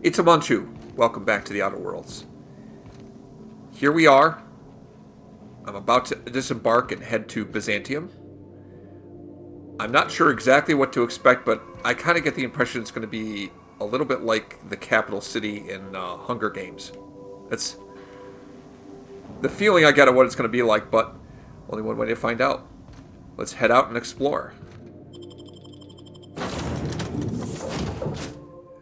It's a Munchu. Welcome back to the Outer Worlds. Here we are. I'm about to disembark and head to Byzantium. I'm not sure exactly what to expect, but I kind of get the impression it's going to be a little bit like the capital city in Hunger Games. That's the feeling I get of what it's going to be like, but only one way to find out. Let's head out and explore.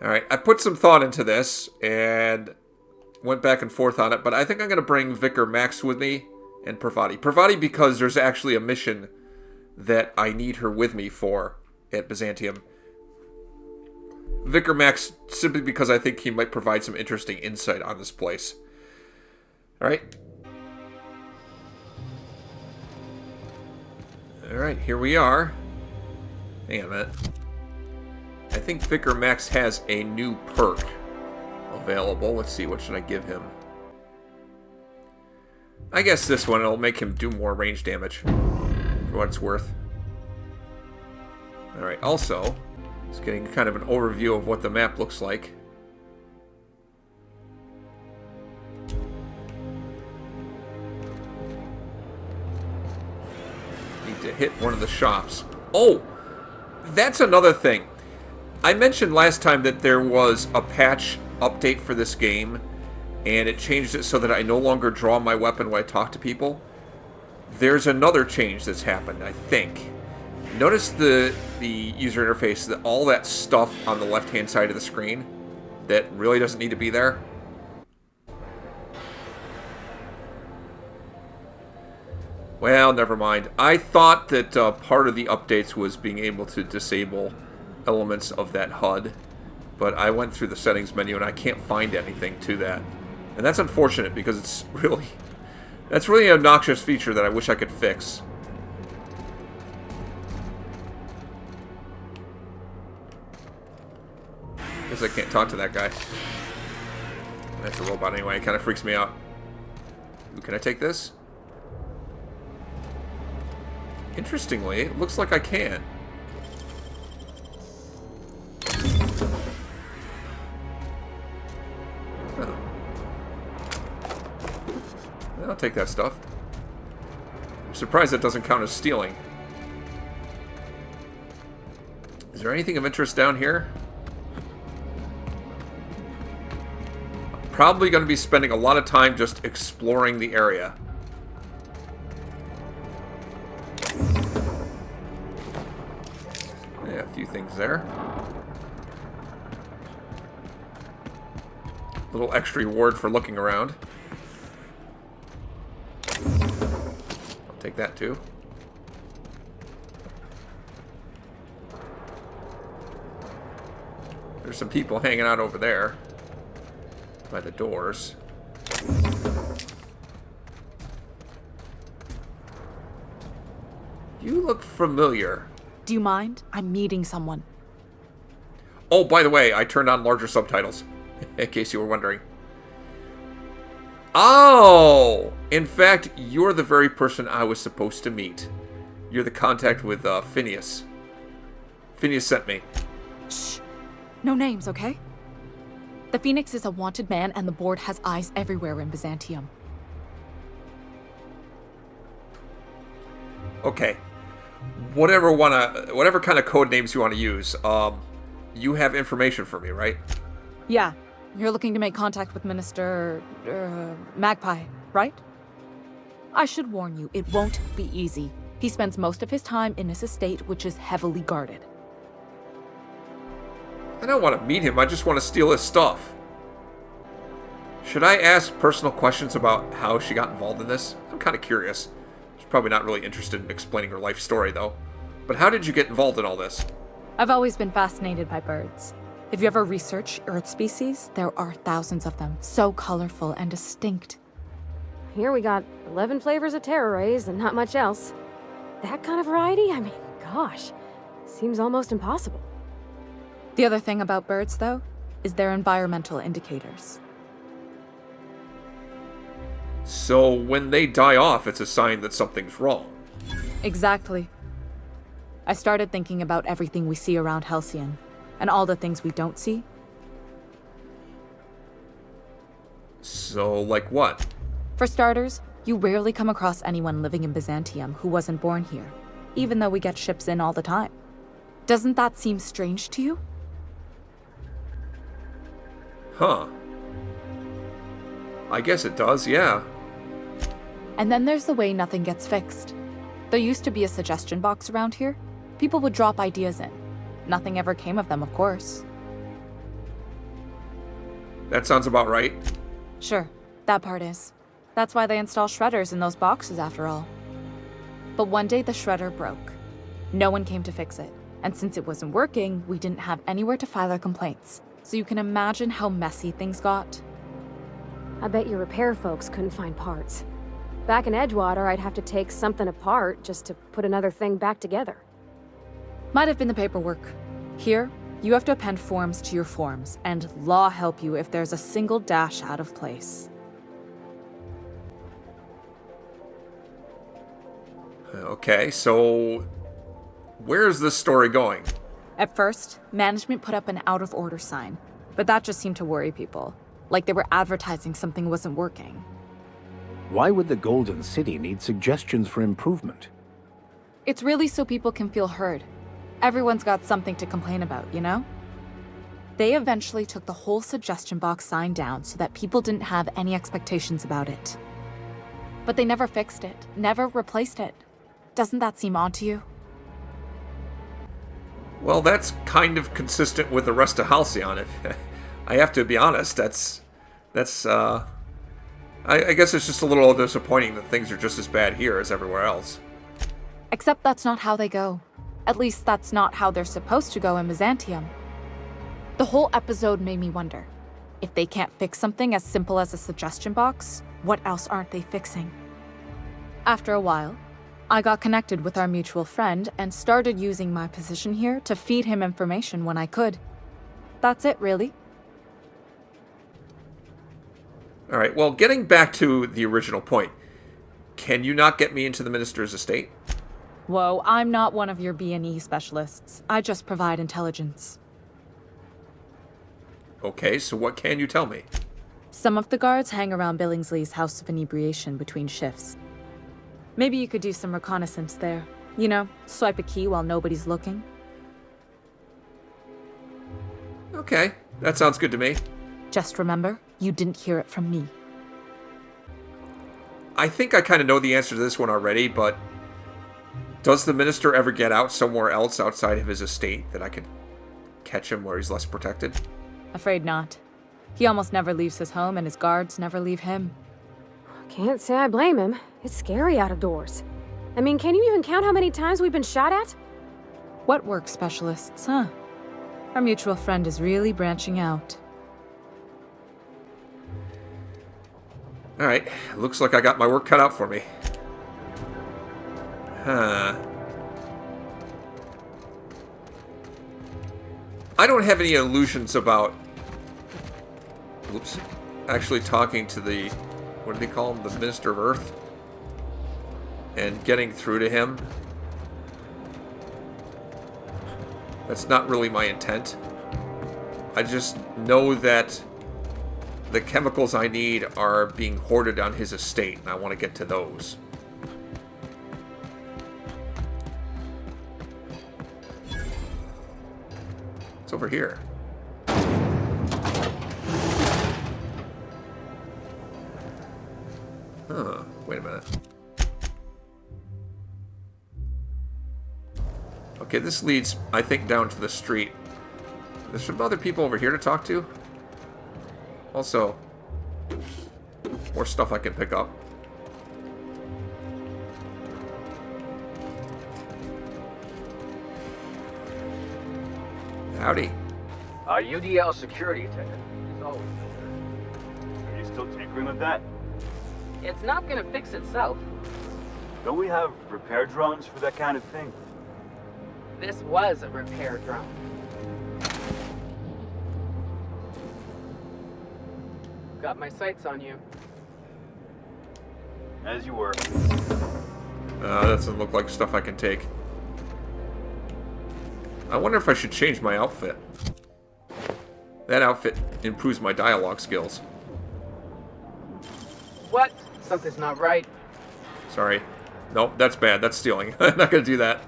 Alright, I put some thought into this and went back and forth on it, but I think I'm going to bring Vicar Max with me and Parvati. Parvati because there's actually a mission that I need her with me for at Byzantium. Vicar Max simply because I think he might provide some interesting insight on this place. Alright. Alright, here we are. Hang on a minute. I think Vicar Max has a new perk available. Let's see, what should I give him? I guess this one will make him do more range damage, for what it's worth. Alright, also, just getting kind of an overview of what the map looks like. Need to hit one of the shops. Oh! That's another thing. I mentioned last time that there was a patch update for this game, and it changed it so that I no longer draw my weapon when I talk to people. There's another change that's happened, I think. Notice the user interface, that all that stuff on the left-hand side of the screen that really doesn't need to be there. Well, never mind. I thought that part of the updates was being able to disable elements of that HUD, but I went through the settings menu and I can't find anything to that. And that's unfortunate because it's really... that's really an obnoxious feature that I wish I could fix. Guess I can't talk to that guy. That's a robot anyway, it kind of freaks me out. Ooh, can I take this? Interestingly, it looks like I can. I'll take that stuff. I'm surprised that doesn't count as stealing. Is there anything of interest down here? I'm probably going to be spending a lot of time just exploring the area. Yeah, a few things there. A little extra reward for looking around. Take that too. There's some people hanging out over there by the doors. You look familiar. Do you mind? I'm meeting someone. Oh, by the way, I turned on larger subtitles, in case you were wondering. Oh! In fact, you're the very person I was supposed to meet. You're the contact with Phineas. Phineas sent me. Shh. No names, okay? The Phoenix is a wanted man, and the board has eyes everywhere in Byzantium. Okay. Whatever kind of code names you want to use, you have information for me, right? Yeah. You're looking to make contact with Minister... Magpie, right? I should warn you, it won't be easy. He spends most of his time in his estate, which is heavily guarded. I don't want to meet him, I just want to steal his stuff. Should I ask personal questions about how she got involved in this? I'm kind of curious. She's probably not really interested in explaining her life story, though. But how did you get involved in all this? I've always been fascinated by birds. If you ever research Earth species, there are thousands of them, so colorful and distinct. Here we got 11 flavors of terror rays and not much else. That kind of variety? I mean, gosh, seems almost impossible. The other thing about birds, though, is their environmental indicators. So when they die off, it's a sign that something's wrong. Exactly. I started thinking about everything we see around Halcyon, and all the things we don't see. So, like what? For starters, you rarely come across anyone living in Byzantium who wasn't born here, even though we get ships in all the time. Doesn't that seem strange to you? Huh. I guess it does, yeah. And then there's the way nothing gets fixed. There used to be a suggestion box around here. People would drop ideas in. Nothing ever came of them, of course. That sounds about right. Sure, that part is. That's why they install shredders in those boxes, after all. But one day the shredder broke. No one came to fix it. And since it wasn't working, we didn't have anywhere to file our complaints. So you can imagine how messy things got. I bet your repair folks couldn't find parts. Back in Edgewater, I'd have to take something apart just to put another thing back together. Might have been the paperwork. Here, you have to append forms to your forms, and law help you if there's a single dash out of place. Okay, so where's this story going? At first, management put up an out-of-order sign, but that just seemed to worry people, like they were advertising something wasn't working. Why would the Golden City need suggestions for improvement? It's really so people can feel heard. Everyone's got something to complain about, you know? They eventually took the whole suggestion box sign down so that people didn't have any expectations about it. But they never fixed it, never replaced it. Doesn't that seem odd to you? Well, that's kind of consistent with the rest of Halcyon. I have to be honest, I guess it's just a little disappointing that things are just as bad here as everywhere else. Except that's not how they go. At least that's not how they're supposed to go in Byzantium. The whole episode made me wonder, if they can't fix something as simple as a suggestion box, what else aren't they fixing? After a while, I got connected with our mutual friend and started using my position here to feed him information when I could. That's it, really. All right, well, getting back to the original point, can you not get me into the minister's estate? Whoa, I'm not one of your B&E specialists. I just provide intelligence. Okay, so what can you tell me? Some of the guards hang around Billingsley's House of Inebriation between shifts. Maybe you could do some reconnaissance there. You know, swipe a key while nobody's looking. Okay, that sounds good to me. Just remember, you didn't hear it from me. I think I kind of know the answer to this one already, but does the minister ever get out somewhere else outside of his estate that I could catch him where he's less protected? Afraid not. He almost never leaves his home, and his guards never leave him. Can't say I blame him. It's scary out of doors. I mean, can you even count how many times we've been shot at? What work specialists, huh? Our mutual friend is really branching out. Alright, looks like I got my work cut out for me. Huh. I don't have any illusions about... Oops. Actually talking to the... What do they call him? The Minister of Earth? And getting through to him. That's not really my intent. I just know that the chemicals I need are being hoarded on his estate, and I want to get to those. It's over here. Huh, wait a minute. Okay, this leads, I think, down to the street. There's some other people over here to talk to. Also, more stuff I can pick up. Howdy. UDL security attendant. So, Are you still tinkering with that? it's not gonna fix itself. Don't we have repair drones for that kind of thing? This was a repair drone. Got my sights on you. As you were. That doesn't look like stuff I can take. I wonder if I should change my outfit. That outfit improves my dialogue skills. What? Something's not right. Sorry. Nope, that's bad. That's stealing. I'm not going to do that.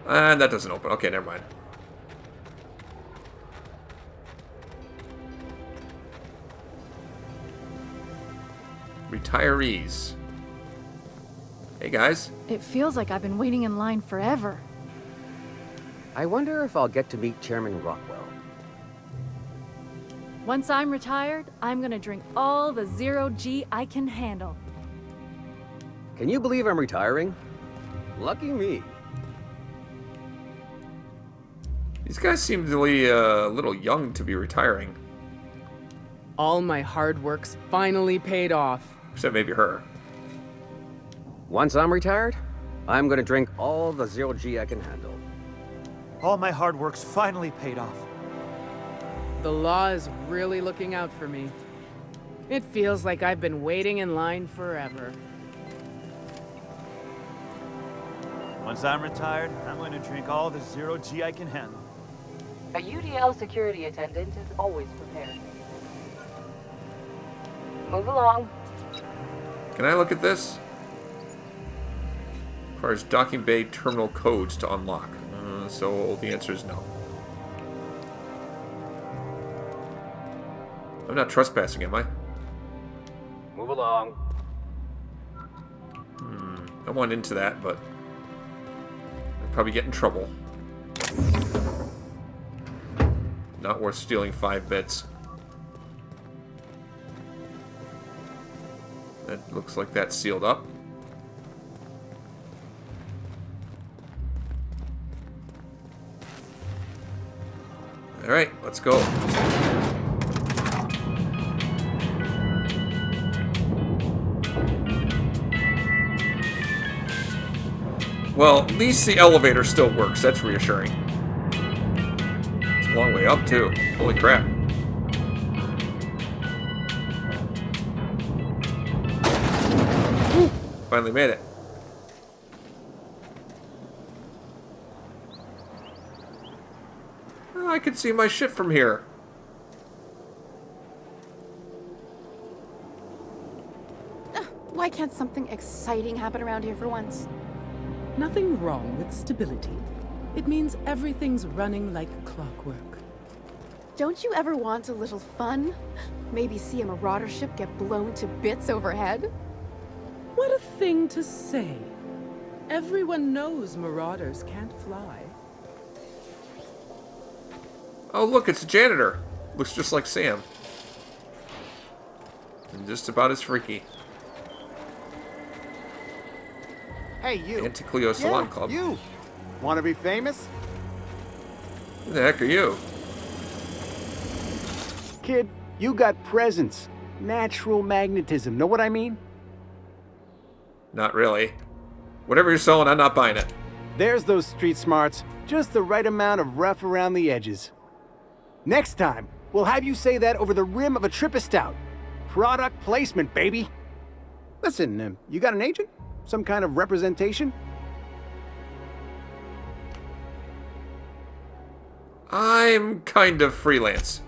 And that doesn't open. Okay, never mind. Retirees. Hey, guys. It feels like I've been waiting in line forever. I wonder if I'll get to meet Chairman Rockwell. Once I'm retired, I'm gonna drink all the 0G I can handle. Can you believe I'm retiring? Lucky me. These guys seem to be a little young to be retiring. All my hard work's finally paid off. Except maybe her. Once I'm retired, I'm gonna drink all the 0G I can handle. All my hard work's finally paid off. The law is really looking out for me. It feels like I've been waiting in line forever. Once I'm retired, I'm going to drink all the 0G I can handle. A UDL security attendant is always prepared. Move along. Can I look at this? Requires docking bay terminal codes to unlock. So the answer is no. I'm not trespassing, am I? Move along. I want into that, but I'd probably get in trouble. Not worth stealing 5 bits. That looks like that's sealed up. Alright, let's go. Well, at least the elevator still works. That's reassuring. It's a long way up, too. Holy crap. Woo! Finally made it. Oh, I can see my ship from here. Why can't something exciting happen around here for once? Nothing wrong with stability. It means everything's running like clockwork. Don't you ever want a little fun? Maybe see a marauder ship get blown to bits overhead? What a thing to say. Everyone knows marauders can't fly. Oh, look, it's a janitor. Looks just like Sam. And just about as freaky. Hey, you. Anticleo Salon Yeah, Club. You. Want to be famous? Who the heck are you? Kid, you got presence. Natural magnetism. Know what I mean? Not really. Whatever you're selling, I'm not buying it. There's those street smarts. Just the right amount of rough around the edges. Next time, we'll have you say that over the rim of a Trippistout. Product placement, baby. Listen, you got an agent? Some kind of representation? I'm kind of freelance.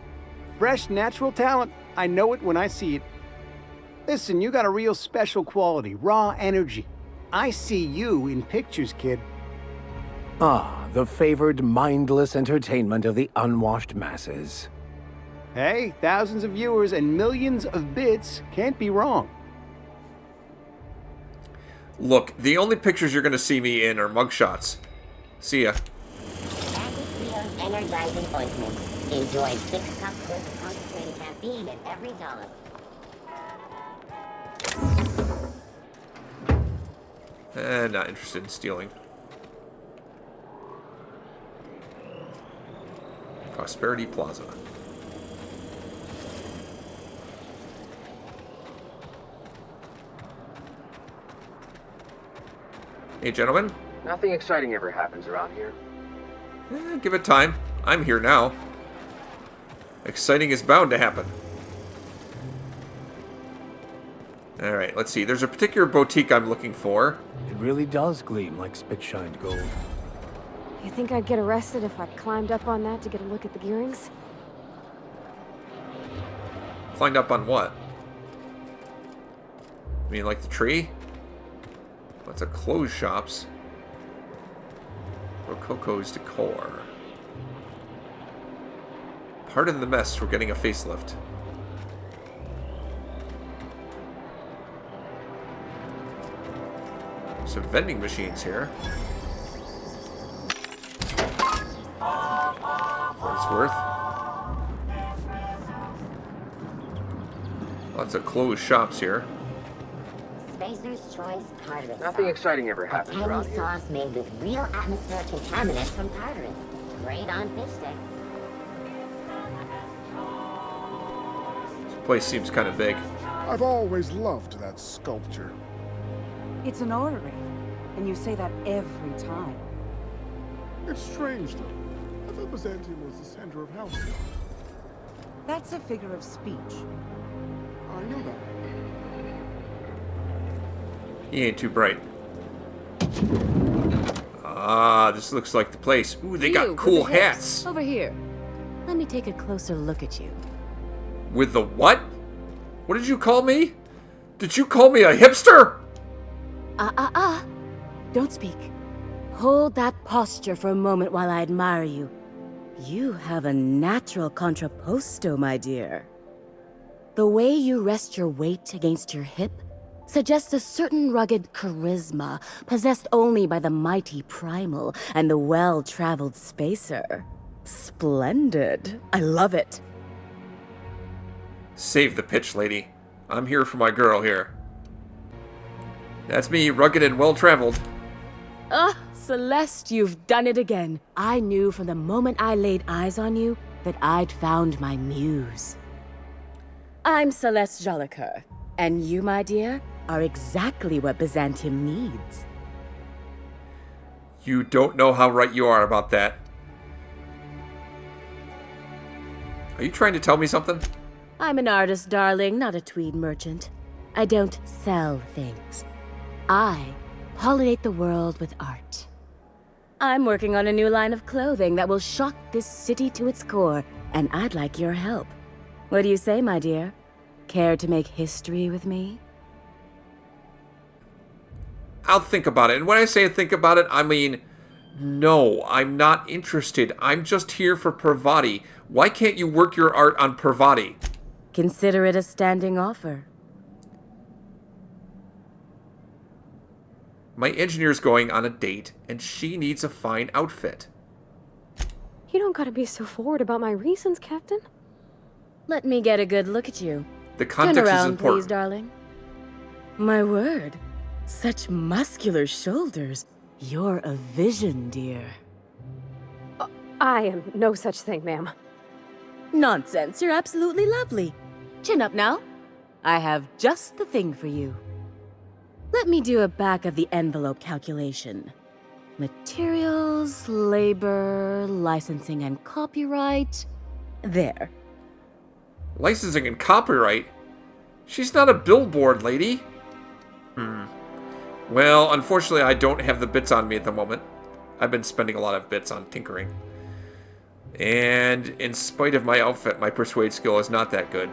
Fresh, natural talent. I know it when I see it. Listen, you got a real special quality, raw energy. I see you in pictures, kid. Ah, the favored mindless entertainment of the unwashed masses. Hey, thousands of viewers and millions of bits can't be wrong. Look, the only pictures you're going to see me in are mugshots. See ya. Energizing ointment. Enjoy 6 cups worth of concentrated caffeine in every dollar. Not interested in stealing. Prosperity Plaza. Hey, gentlemen. Nothing exciting ever happens around here. Give it time. I'm here now. Exciting is bound to happen. Alright, let's see. There's a particular boutique I'm looking for. It really does gleam like spit-shined gold. You think I'd get arrested if I climbed up on that to get a look at the gearings? Climbed up on what? I mean, like the tree? Lots of clothes shops. Rococo's decor. Pardon the mess, we're getting a facelift. Some vending machines here. For what it's worth. Lots of closed shops here. Spacer's Choice Tartarus. Nothing exciting ever happens A around tangy here. sauce made with real atmospheric contaminants from Tartarus. Great on fish sticks. This place seems kind of big. I've always loved that sculpture. It's an orrery, and you say that every time. It's strange, though. I thought Byzantium was the center of Halcyon. That's a figure of speech. I know that. He ain't too bright. Ah, this looks like the place. Ooh, they got cool hats. Over here. Let me take a closer look at you. With the what? What did you call me? Did you call me a hipster? Don't speak. Hold that posture for a moment while I admire you. You have a natural contrapposto, my dear. The way you rest your weight against your hip suggests a certain rugged charisma possessed only by the mighty primal and the well-traveled spacer. Splendid. I love it. Save the pitch, lady. I'm here for my girl here. That's me, rugged and well-traveled. Celeste, you've done it again. I knew from the moment I laid eyes on you that I'd found my muse. I'm Celeste Jolicoeur, and you, my dear, are exactly what Byzantium needs. You don't know how right you are about that. Are you trying to tell me something? I'm an artist, darling, not a tweed merchant. I don't sell things. I pollinate the world with art. I'm working on a new line of clothing that will shock this city to its core, and I'd like your help. What do you say, my dear? Care to make history with me? I'll think about it. And when I say think about it, I mean, no, I'm not interested. I'm just here for Pravati. Why can't you work your art on Pravati? Consider it a standing offer. My engineer's going on a date, and she needs a fine outfit. You don't gotta be so forward about my reasons, Captain. Let me get a good look at you. The context Turn around, is important. please, darling. My word. Such muscular shoulders. You're a vision, dear. I am no such thing, ma'am. Nonsense. You're absolutely lovely. Chin up now. I have just the thing for you. Let me do a back-of-the-envelope calculation. Materials, labor, licensing and copyright. There. Licensing and copyright? She's not a billboard lady. Well, unfortunately, I don't have the bits on me at the moment. I've been spending a lot of bits on tinkering. And in spite of my outfit, my persuade skill is not that good.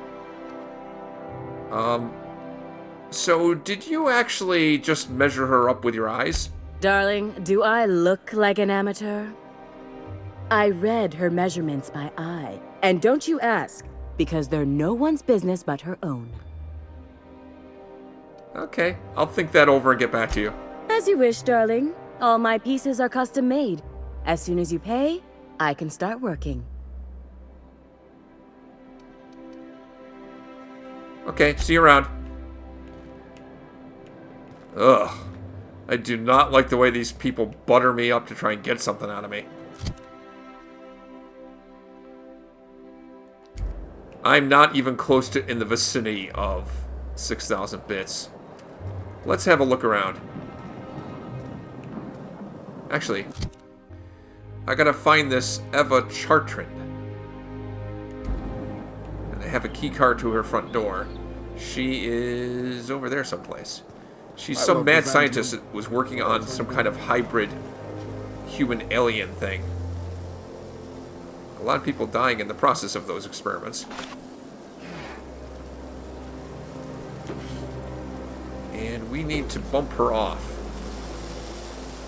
So did you actually just measure her up with your eyes? Darling, do I look like an amateur? I read her measurements by eye. And don't you ask, because they're no one's business but her own. Okay, I'll think that over and get back to you. As you wish, darling. All my pieces are custom made. As soon as you pay, I can start working. Okay, see you around. Ugh. I do not like the way these people butter me up to try and get something out of me. I'm not even close to in the vicinity of 6,000 bits. Let's have a look around. Actually, I gotta find this Eva Chartrand. And I have a key card to her front door. She is over there someplace. She's some mad scientist that was working on some kind of hybrid human-alien thing. A lot of people dying in the process of those experiments. And we need to bump her off.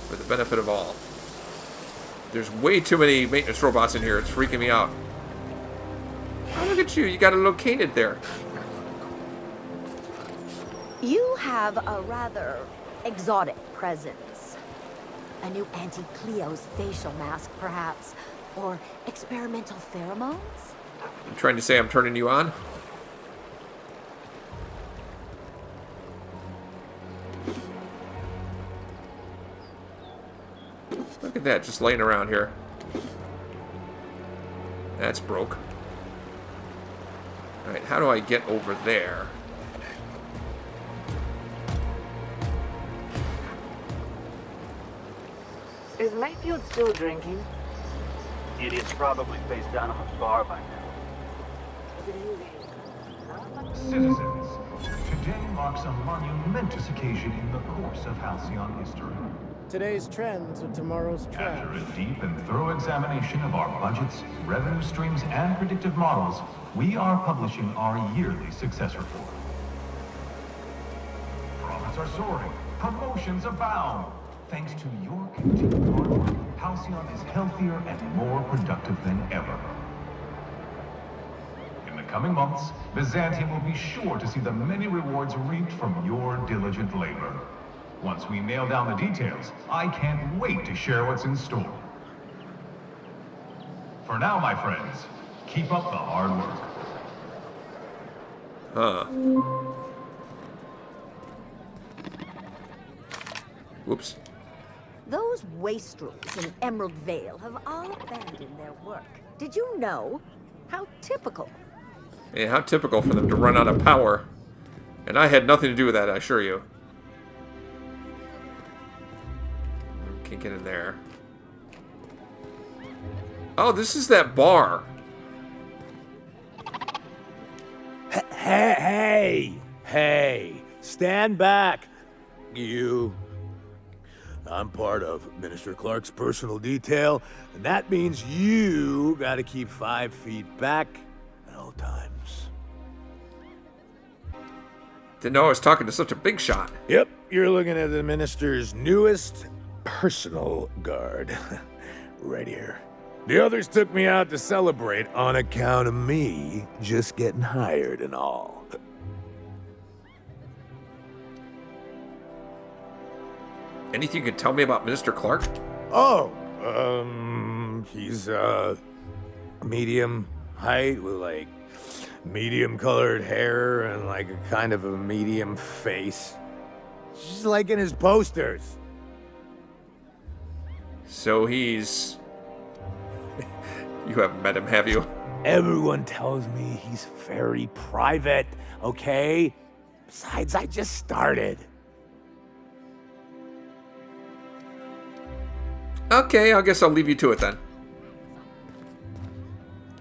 For the benefit of all. There's way too many maintenance robots in here. It's freaking me out. Oh, look at you. You got it located there. You have a rather exotic presence. A new Auntie Cleo's facial mask, perhaps? Or experimental pheromones? You trying to say I'm turning you on? Look at that, just laying around here. That's broke. Alright, how do I get over there? Is Mayfield still drinking? Idiot's probably face down on the bar by now. Citizens, today marks a monumentous occasion in the course of Halcyon history. Today's trends are tomorrow's trends. After a deep and thorough examination of our budgets, revenue streams, and predictive models, we are publishing our yearly success report. Profits are soaring, promotions abound. Thanks to your continued hard work, Halcyon is healthier and more productive than ever. In the coming months, Byzantium will be sure to see the many rewards reaped from your diligent labor. Once we nail down the details, I can't wait to share what's in store. For now, my friends, keep up the hard work. Huh. Whoops. Those wastrels in Emerald Vale have all abandoned their work. Did you know? How typical. Yeah, how typical for them to run out of power. And I had nothing to do with that, I assure you. Can't get in there. Oh, this is that bar. Hey, stand back, you. I'm part of Minister Clark's personal detail, and that means you gotta keep 5 feet back at all times. Didn't know I was talking to such a big shot. Yep, you're looking at the minister's newest personal guard. Right here. The others took me out to celebrate on account of me just getting hired and all. Anything you can tell me about Minister Clark? Oh, he's, medium height with, like, medium colored hair and, like, a kind of a medium face. Just like in his posters. So he's... You haven't met him, have you? Everyone tells me he's very private, okay? Besides, I just started. Okay, I guess I'll leave you to it then.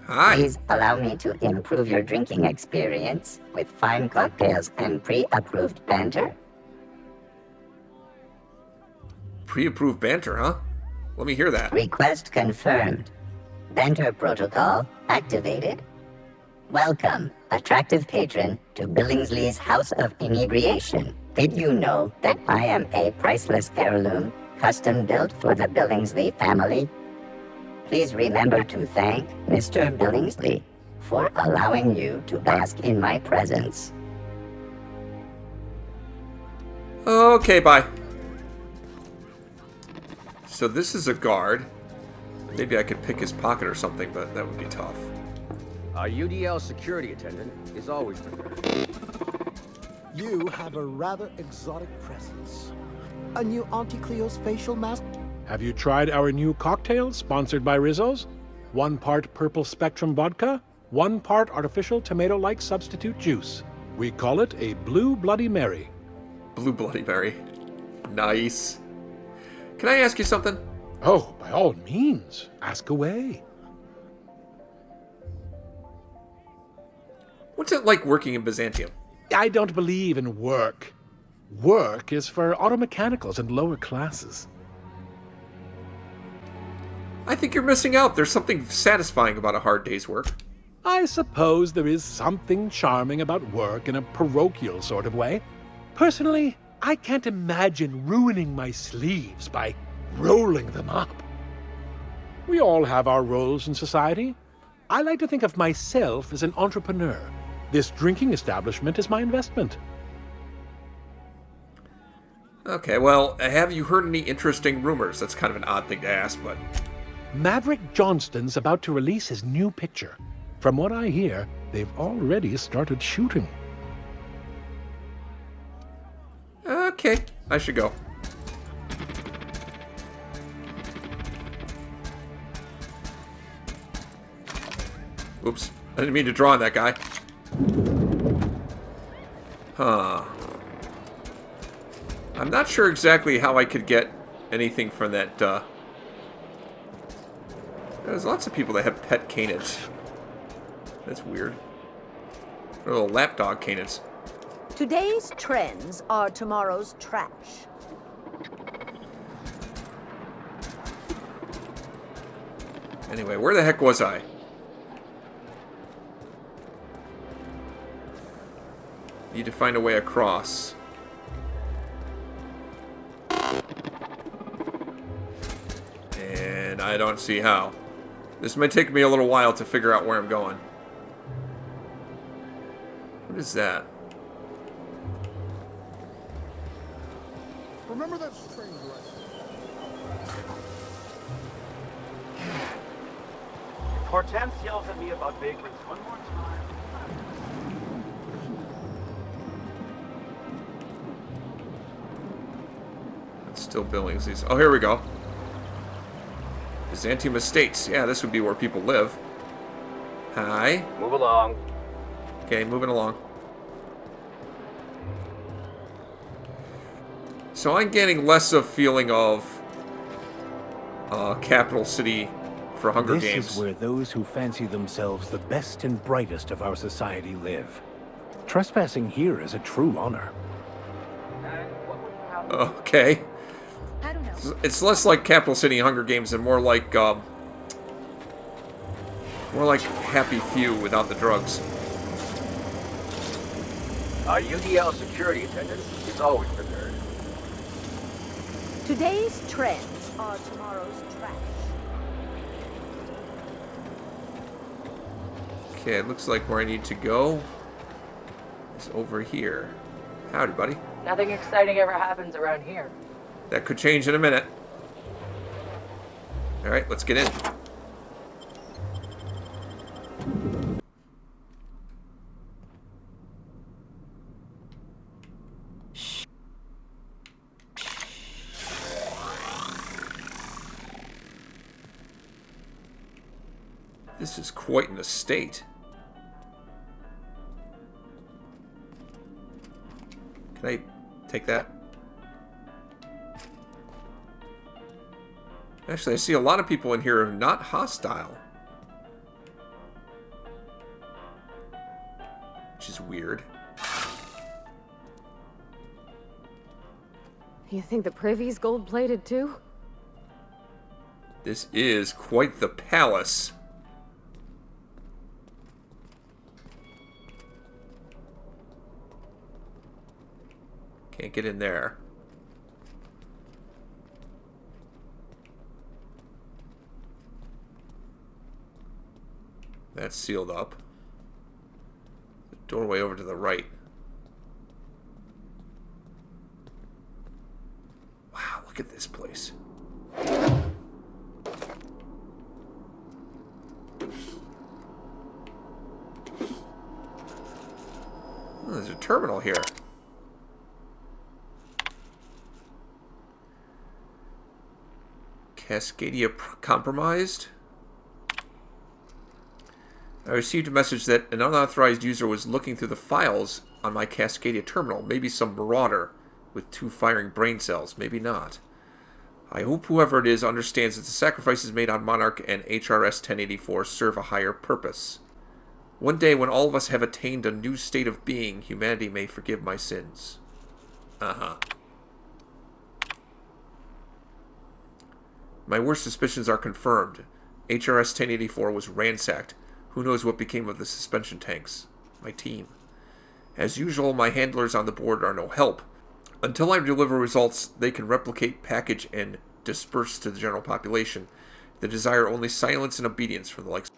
Hi. Please allow me to improve your drinking experience with fine cocktails and pre-approved banter. Pre-approved banter, huh? Let me hear that. Request confirmed. Banter protocol activated. Welcome, attractive patron, to Billingsley's House of Inebriation. Did you know that I am a priceless heirloom, custom built for the Billingsley family? Please remember to thank Mr. Billingsley for allowing you to bask in my presence. Okay, bye. So this is a guard. Maybe I could pick his pocket or something, but that would be tough. Our UDL security attendant is always prepared. You have a rather exotic presence. A new Auntie Cleo's facial mask? Have you tried our new cocktail sponsored by Rizzo's? 1 part purple spectrum vodka, 1 part artificial tomato-like substitute juice. We call it a Blue Bloody Mary. Blue Bloody Mary. Nice. Can I ask you something? Oh, by all means, ask away. What's it like working in Byzantium? I don't believe in work. Work is for automechanicals and lower classes. I think you're missing out. There's something satisfying about a hard day's work. I suppose there is something charming about work in a parochial sort of way. Personally, I can't imagine ruining my sleeves by rolling them up. We all have our roles in society. I like to think of myself as an entrepreneur. This drinking establishment is my investment. Okay, well, have you heard any interesting rumors? That's kind of an odd thing to ask, but... Maverick Johnston's about to release his new picture. From what I hear, they've already started shooting. Okay, I should go. Oops, I didn't mean to draw on that guy. Huh. I'm not sure exactly how I could get anything from that, There's lots of people that have pet canids. That's weird. Little lapdog canids. Today's trends are tomorrow's trash. Anyway, where the heck was I? Need to find a way across. And I don't see how. This may take me a little while to figure out where I'm going. What is that? Remember that strange lesson? Hortense yells at me about vagrants one more time. It's still Billingsley's. Oh, here we go. Byzantium Estates. Yeah, this would be where people live. Hi. Move along. Okay, moving along. So I'm getting less of feeling of capital city for Hunger Games. This is where those who fancy themselves the best and brightest of our society live. Trespassing here is a true honor. Okay. I don't know. It's less like Capital City Hunger Games and more like Happy Few without the drugs. Our UDL security attendant is always prepared. Today's trends are tomorrow's trash. Okay, it looks like where I need to go is over here. Howdy, buddy. Nothing exciting ever happens around here. That could change in a minute. Alright, let's get in. This is quite an estate. Can I take that? Actually, I see a lot of people in here who are not hostile. Which is weird. You think the privy's gold-plated too? This is quite the palace. Can't get in there. That's sealed up. The doorway over to the right. Wow, look at this place. Oh, there's a terminal here. Cascadia compromised. I received a message that an unauthorized user was looking through the files on my Cascadia terminal. Maybe some marauder with 2 firing brain cells. Maybe not. I hope whoever it is understands that the sacrifices made on Monarch and HRS 1084 serve a higher purpose. One day when all of us have attained a new state of being, humanity may forgive my sins. Uh-huh. My worst suspicions are confirmed. HRS 1084 was ransacked. Who knows what became of the suspension tanks? My team. As usual, my handlers on the board are no help. Until I deliver results, they can replicate, package, and disperse to the general population. They desire only silence and obedience from the likes.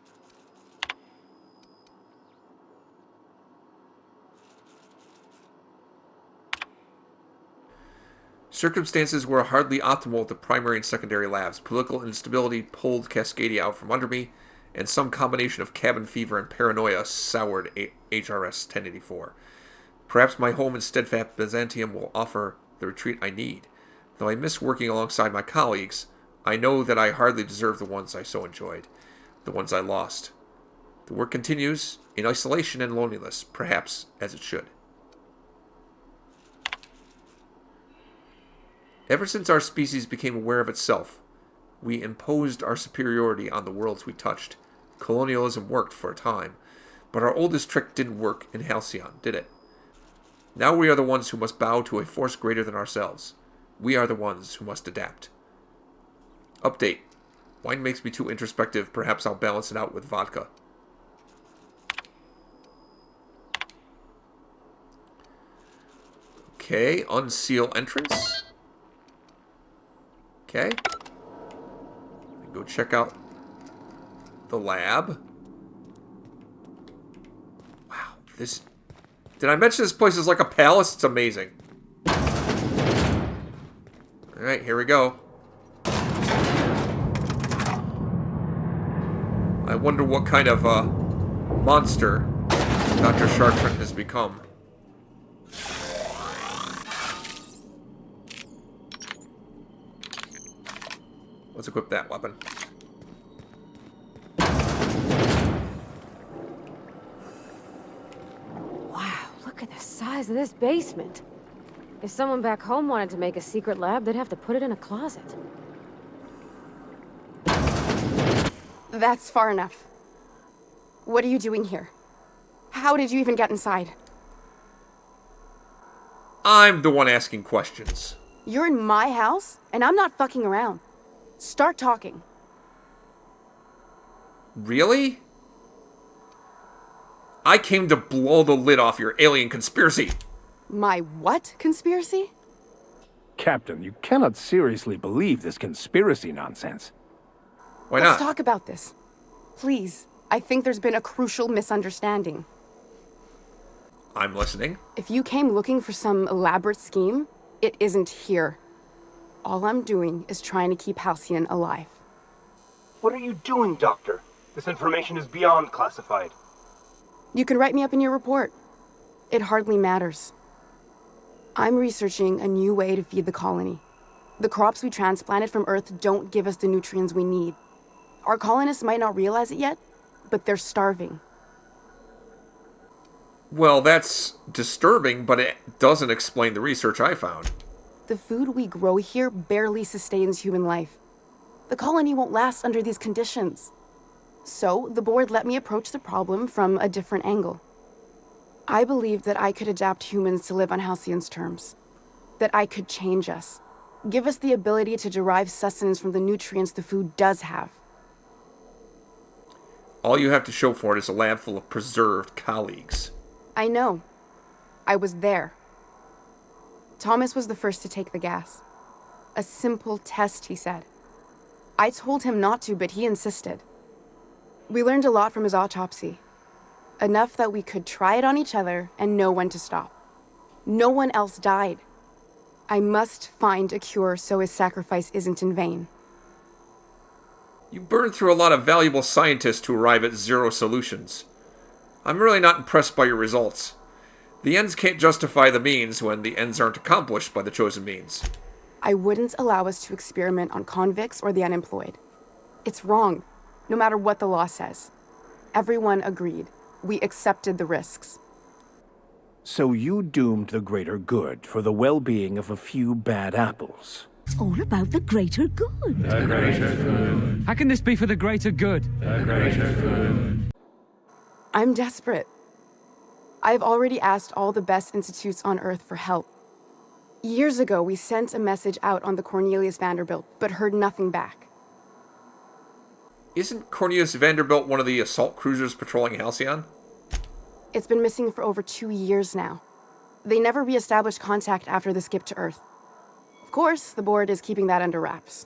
Circumstances were hardly optimal at the primary and secondary labs. Political instability pulled Cascadia out from under me, and some combination of cabin fever and paranoia soured HRS 1084. Perhaps my home in steadfast Byzantium will offer the retreat I need. Though I miss working alongside my colleagues, I know that I hardly deserve the ones I so enjoyed, the ones I lost. The work continues, in isolation and loneliness, perhaps as it should. Ever since our species became aware of itself, we imposed our superiority on the worlds we touched. Colonialism worked for a time, but our oldest trick didn't work in Halcyon, did it? Now we are the ones who must bow to a force greater than ourselves. We are the ones who must adapt. Update. Wine makes me too introspective. Perhaps I'll balance it out with vodka. Okay, unseal entrance. Okay. Go check out the lab. Wow, this... Did I mention this place is like a palace? It's amazing. Alright, here we go. I wonder what kind of monster Dr. Chartrand has become. Let's equip that weapon. Wow, look at the size of this basement. If someone back home wanted to make a secret lab, they'd have to put it in a closet. That's far enough. What are you doing here? How did you even get inside? I'm the one asking questions. You're in my house, and I'm not fucking around. Start talking. Really? I came to blow the lid off your alien conspiracy. My what conspiracy? Captain, you cannot seriously believe this conspiracy nonsense. Why not? Let's talk about this. Please. I think there's been a crucial misunderstanding. I'm listening. If you came looking for some elaborate scheme, it isn't here. All I'm doing is trying to keep Halcyon alive. What are you doing, Doctor? This information is beyond classified. You can write me up in your report. It hardly matters. I'm researching a new way to feed the colony. The crops we transplanted from Earth don't give us the nutrients we need. Our colonists might not realize it yet, but they're starving. Well, that's disturbing, but it doesn't explain the research I found. The food we grow here barely sustains human life. The colony won't last under these conditions. So, the board let me approach the problem from a different angle. I believed that I could adapt humans to live on Halcyon's terms. That I could change us. Give us the ability to derive sustenance from the nutrients the food does have. All you have to show for it is a lab full of preserved colleagues. I know. I was there. Thomas was the first to take the gas. A simple test, he said. I told him not to, but he insisted. We learned a lot from his autopsy. Enough that we could try it on each other and know when to stop. No one else died. I must find a cure so his sacrifice isn't in vain. You burned through a lot of valuable scientists to arrive at zero solutions. I'm really not impressed by your results. The ends can't justify the means when the ends aren't accomplished by the chosen means. I wouldn't allow us to experiment on convicts or the unemployed. It's wrong, no matter what the law says. Everyone agreed. We accepted the risks. So you doomed the greater good for the well-being of a few bad apples. It's all about the greater good. The greater good. How can this be for the greater good? The greater good. I'm desperate. I've already asked all the best institutes on Earth for help. Years ago, we sent a message out on the Cornelius Vanderbilt, but heard nothing back. Isn't Cornelius Vanderbilt one of the assault cruisers patrolling Halcyon? It's been missing for over 2 years now. They never re-established contact after the skip to Earth. Of course, the board is keeping that under wraps.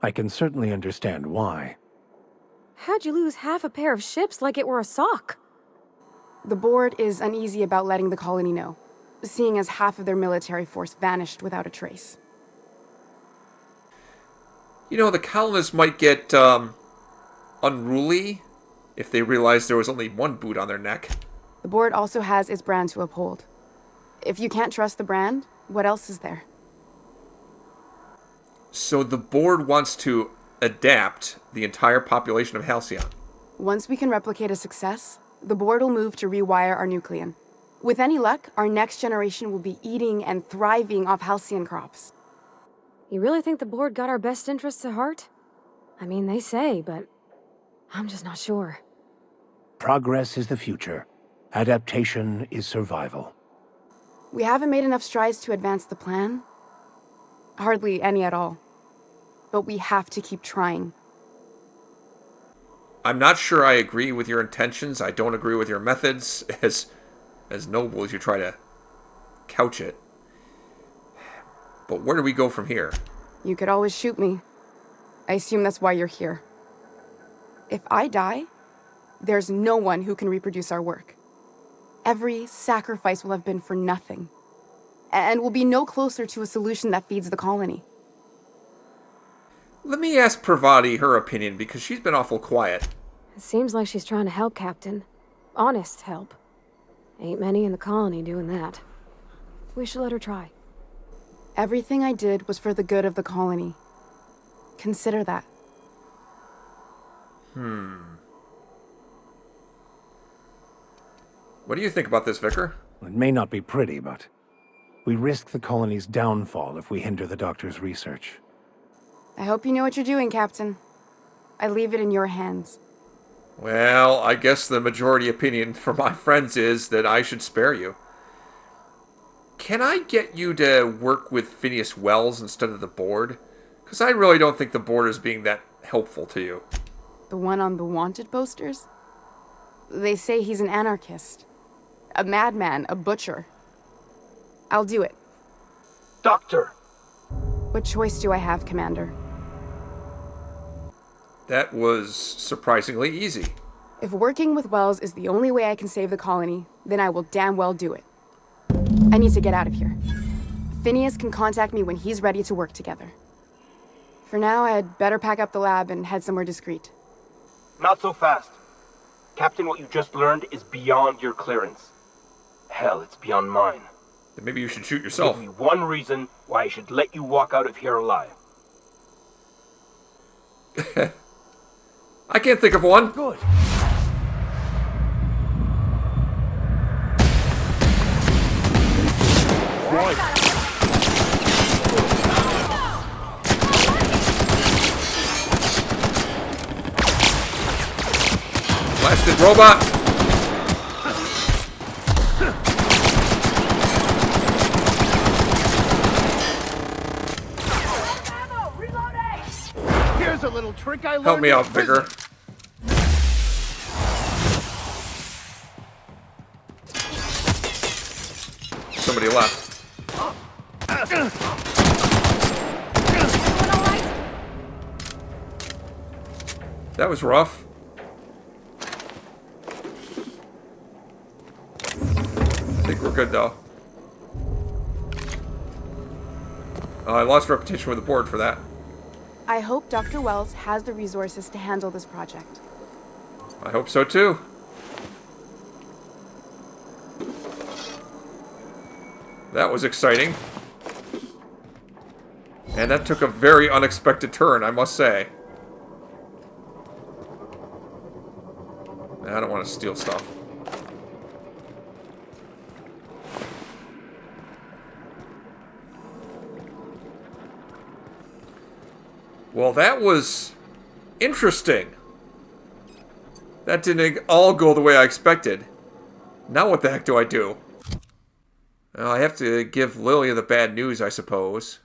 I can certainly understand why. How'd you lose half a pair of ships like it were a sock? The board is uneasy about letting the colony know, seeing as half of their military force vanished without a trace. You know, the colonists might get unruly if they realized there was only one boot on their neck. The board also has its brand to uphold. If you can't trust the brand, what else is there? So the board wants to adapt the entire population of Halcyon. Once we can replicate a success, the board will move to rewire our nucleon. With any luck, our next generation will be eating and thriving off Halcyon crops. You really think the board got our best interests at heart? I mean, they say, but I'm just not sure. Progress is the future. Adaptation is survival. We haven't made enough strides to advance the plan. Hardly any at all. But we have to keep trying. I'm not sure I agree with your intentions. I don't agree with your methods, as noble as you try to couch it. But where do we go from here? You could always shoot me. I assume that's why you're here. If I die, there's no one who can reproduce our work. Every sacrifice will have been for nothing. And we'll be no closer to a solution that feeds the colony. Let me ask Pravati her opinion, because she's been awful quiet. It seems like she's trying to help, Captain. Honest help. Ain't many in the colony doing that. We should let her try. Everything I did was for the good of the colony. Consider that. What do you think about this, Vicar? It may not be pretty, but we risk the colony's downfall if we hinder the doctor's research. I hope you know what you're doing, Captain. I leave it in your hands. Well, I guess the majority opinion from my friends is that I should spare you. Can I get you to work with Phineas Wells instead of the board? Because I really don't think the board is being that helpful to you. The one on the wanted posters? They say he's an anarchist. A madman, a butcher. I'll do it. Doctor! What choice do I have, Commander? That was surprisingly easy. If working with Wells is the only way I can save the colony, then I will damn well do it. I need to get out of here. Phineas can contact me when he's ready to work together. For now, I'd better pack up the lab and head somewhere discreet. Not so fast. Captain, what you just learned is beyond your clearance. Hell, it's beyond mine. Then maybe you should shoot yourself. Give me one reason why I should let you walk out of here alive. I can't think of one. Good. Blasted robot. Here's a little trick I learned. Help me out, Vigor. Somebody left. That was rough. I think we're good, though. I lost reputation with the board for that. I hope Dr. Wells has the resources to handle this project. I hope so, too. That was exciting. And that took a very unexpected turn, I must say. I don't want to steal stuff. Well, that was interesting. That didn't all go the way I expected. Now what the heck do I do? Well, I have to give Lilia the bad news, I suppose.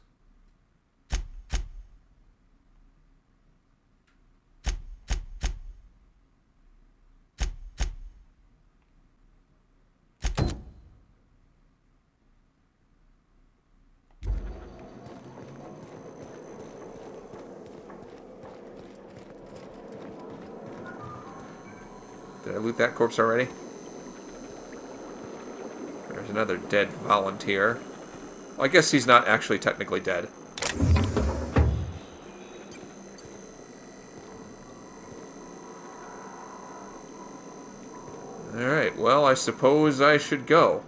Did I loot that corpse already? There's another dead volunteer. Well, I guess he's not actually technically dead. Alright, well, I suppose I should go.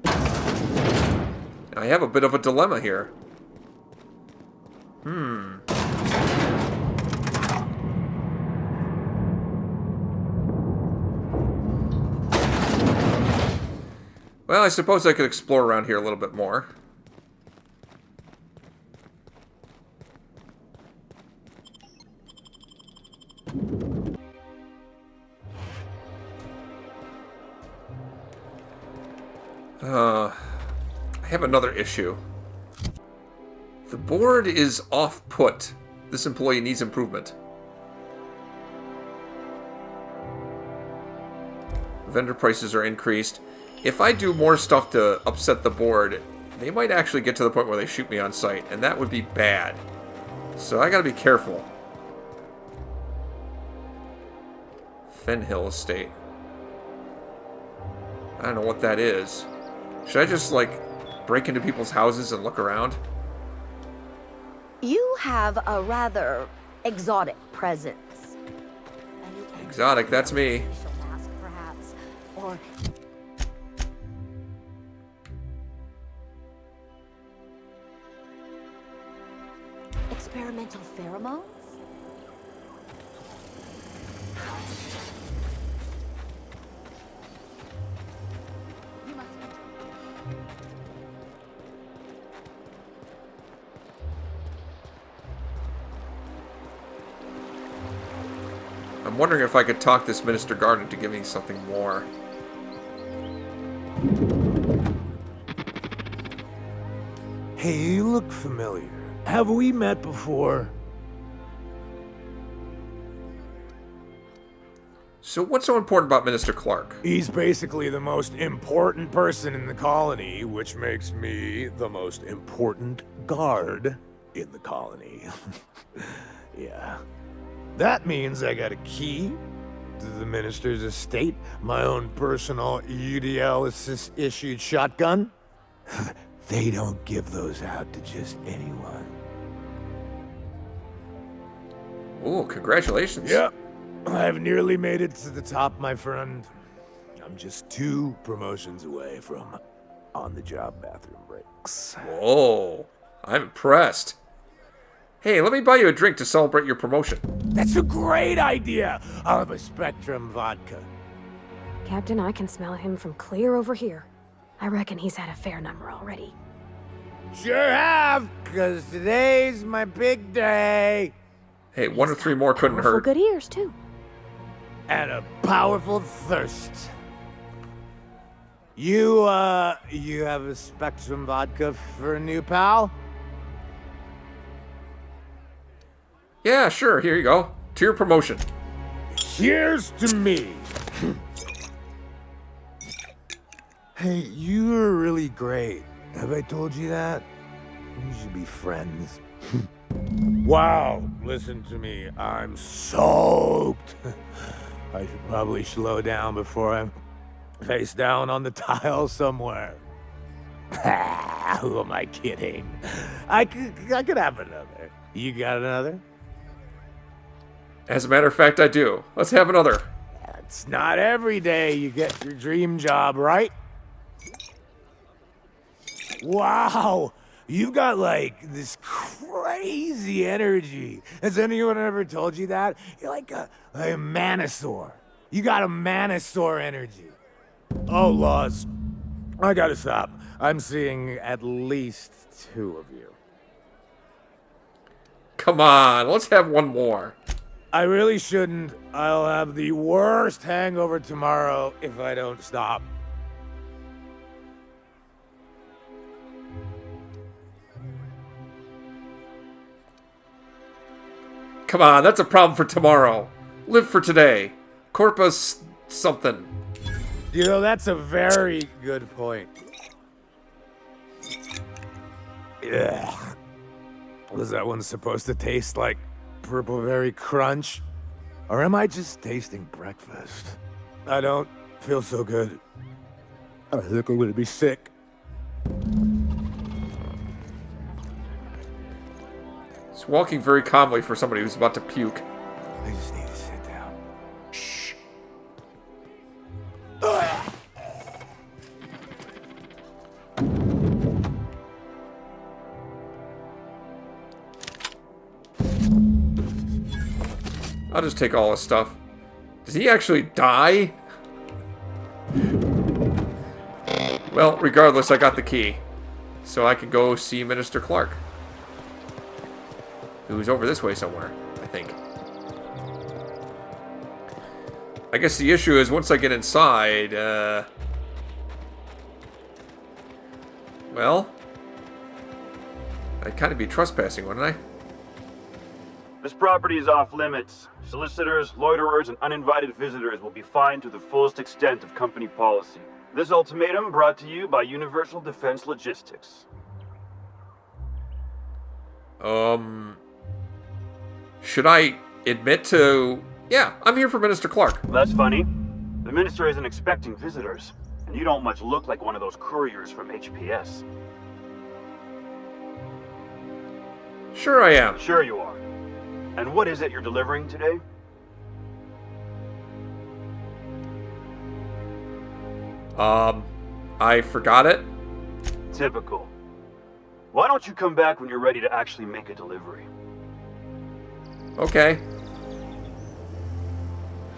I have a bit of a dilemma here. Well, I suppose I could explore around here a little bit more. I have another issue. The board is off-put. This employee needs improvement. Vendor prices are increased. If I do more stuff to upset the board, they might actually get to the point where they shoot me on sight, and that would be bad. So I gotta be careful. Fenhill Estate. I don't know what that is. Should I just, like, break into people's houses and look around? You have a rather exotic presence. Exotic, that's me. Mask, perhaps, or experimental pheromones? I'm wondering if I could talk this Minister Guard into giving me something more. Hey, you look familiar. Have we met before? So what's so important about Minister Clark? He's basically the most important person in the colony, which makes me the most important guard in the colony. Yeah. That means I got a key to the minister's estate, my own personal UDL-issued shotgun. They don't give those out to just anyone. Oh, congratulations. Yep. I've nearly made it to the top, my friend. I'm just 2 promotions away from on-the-job bathroom breaks. Whoa, I'm impressed. Hey, let me buy you a drink to celebrate your promotion. That's a great idea! I'll have a Spectrum vodka. Captain, I can smell him from clear over here. I reckon he's had a fair number already. Sure have, because today's my big day. Hey, 1 or 3 more couldn't Powerful hurt. good ears, too. And a powerful thirst. You have a Spectrum vodka for a new pal? Yeah, sure, here you go. To your promotion. Here's to me. Hey, you are really great. Have I told you that? We should be friends. Wow, listen to me. I'm soaked. I should probably slow down before I'm face down on the tile somewhere. Who am I kidding? I could have another. You got another? As a matter of fact, I do. Let's have another. It's not every day you get your dream job, right? Wow, you've got like this crazy energy. Has anyone ever told you that? You're like a Manosaur. You got a Manosaur energy. Oh, Laws, I gotta stop. I'm seeing at least 2 of you. Come on, let's have one more. I really shouldn't. I'll have the worst hangover tomorrow if I don't stop. Come on, that's a problem for tomorrow. Live for today. Corpus something. You know, that's a very good point. Ugh. Was that one supposed to taste like Purple Berry Crunch? Or am I just tasting breakfast? I don't feel so good. I think I'm gonna be sick. He's walking very calmly for somebody who's about to puke. I just need to sit down. Shh. I'll just take all his stuff. Does he actually die? Well, regardless, I got the key. So I can go see Minister Clark. Who's over this way somewhere, I think. I guess the issue is once I get inside, well, I'd kind of be trespassing, wouldn't I? This property is off limits. Solicitors, loiterers, and uninvited visitors will be fined to the fullest extent of company policy. This ultimatum brought to you by Universal Defense Logistics. Should I admit to... Yeah, I'm here for Minister Clark. That's funny. The minister isn't expecting visitors, and you don't much look like one of those couriers from HPS. Sure I am. Sure you are. And what is it you're delivering today? I forgot it. Typical. Why don't you come back when you're ready to actually make a delivery? Okay.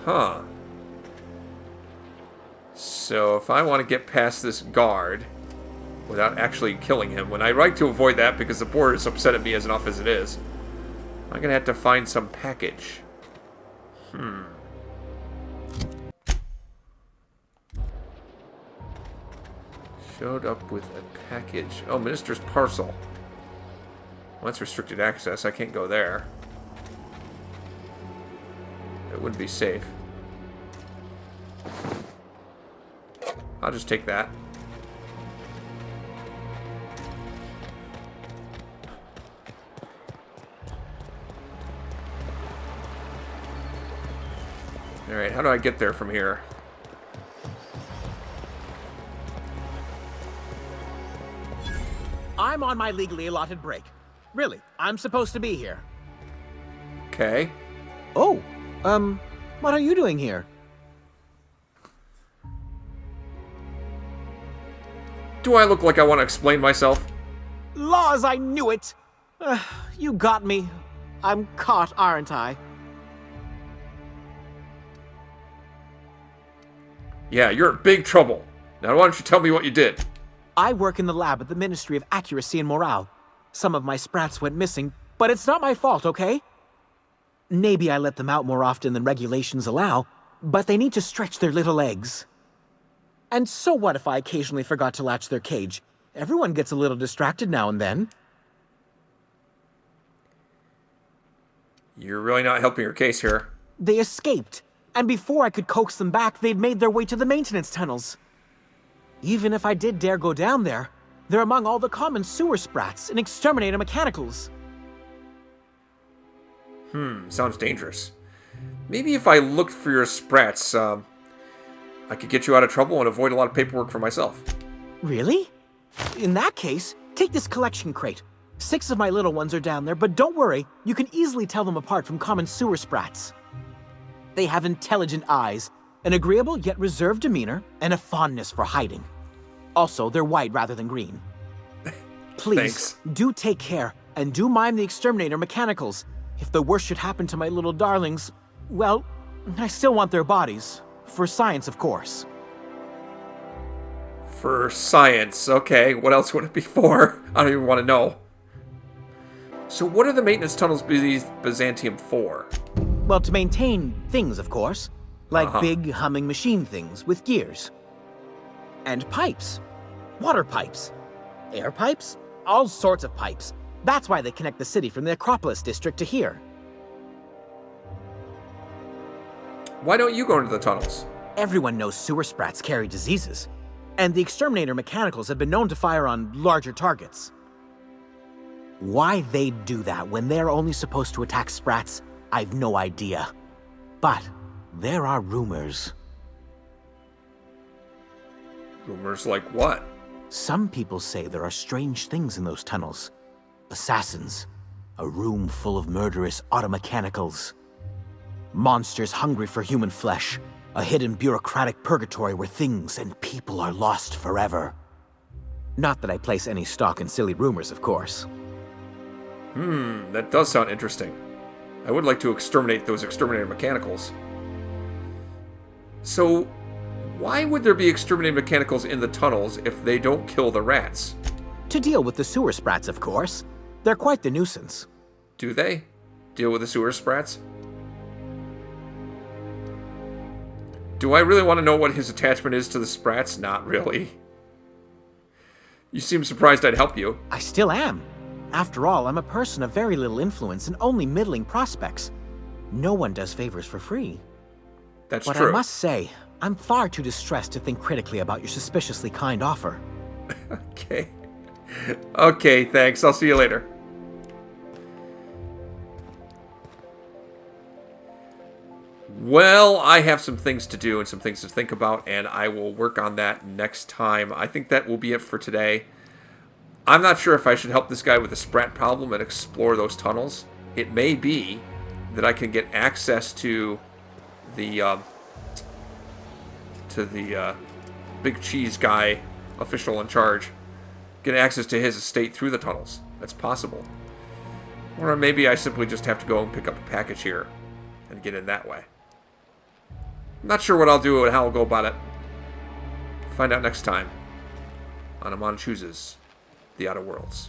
Huh. So if I want to get past this guard without actually killing him, when I like to avoid that because the board is upset at me as enough as it is, I'm going to have to find some package. Showed up with a package. Oh, Minister's Parcel. Well, that's restricted access. I can't go there. It wouldn't be safe. I'll just take that. Alright, how do I get there from here? I'm on my legally allotted break. Really, I'm supposed to be here. Okay. Oh, what are you doing here? Do I look like I want to explain myself? Laws, I knew it! You got me. I'm caught, aren't I? Yeah, you're in big trouble. Now why don't you tell me what you did? I work in the lab at the Ministry of Accuracy and Morale. Some of my sprats went missing, but it's not my fault, okay? Maybe I let them out more often than regulations allow, but they need to stretch their little legs. And so what if I occasionally forgot to latch their cage? Everyone gets a little distracted now and then. You're really not helping your case here. They escaped, and before I could coax them back, they'd made their way to the maintenance tunnels. Even if I did dare go down there, they're among all the common sewer sprats and exterminator mechanicals. Sounds dangerous. Maybe if I looked for your sprats, I could get you out of trouble and avoid a lot of paperwork for myself. Really? In that case, take this collection crate. 6 of my little ones are down there, but don't worry, you can easily tell them apart from common sewer sprats. They have intelligent eyes, an agreeable yet reserved demeanor, and a fondness for hiding. Also, they're white rather than green. Please, do take care, and do mime the exterminator mechanicals. If the worst should happen to my little darlings, well, I still want their bodies. For science, of course. For science, okay. What else would it be for? I don't even want to know. So what are the maintenance tunnels beneath Byzantium for? Well, to maintain things, of course. Like big, humming machine things with gears. And pipes. Water pipes. Air pipes. All sorts of pipes. That's why they connect the city from the Acropolis district to here. Why don't you go into the tunnels? Everyone knows sewer sprats carry diseases. And the exterminator mechanicals have been known to fire on larger targets. Why they'd do that when they're only supposed to attack sprats, I've no idea. But there are rumors. Rumors like what? Some people say there are strange things in those tunnels. Assassins. A room full of murderous automechanicals. Monsters hungry for human flesh. A hidden bureaucratic purgatory where things and people are lost forever. Not that I place any stock in silly rumors, of course. That does sound interesting. I would like to exterminate those exterminator mechanicals. So, why would there be exterminator mechanicals in the tunnels if they don't kill the rats? To deal with the sewer sprats, of course. They're quite the nuisance. Do they? Deal with the sewer sprats? Do I really want to know what his attachment is to the sprats? Not really. You seem surprised I'd help you. I still am. After all, I'm a person of very little influence and only middling prospects. No one does favors for free. That's but true. I must say, I'm far too distressed to think critically about your suspiciously kind offer. Okay. Okay, thanks. I'll see you later. Well, I have some things to do and some things to think about, and I will work on that next time. I think that will be it for today. I'm not sure if I should help this guy with the sprat problem and explore those tunnels. It may be that I can get access to the big cheese guy, official in charge. Get access to his estate through the tunnels. That's possible. Or maybe I simply just have to go and pick up a package here and get in that way. I'm not sure what I'll do and how I'll go about it. Find out next time on Amon Chooses The Outer Worlds.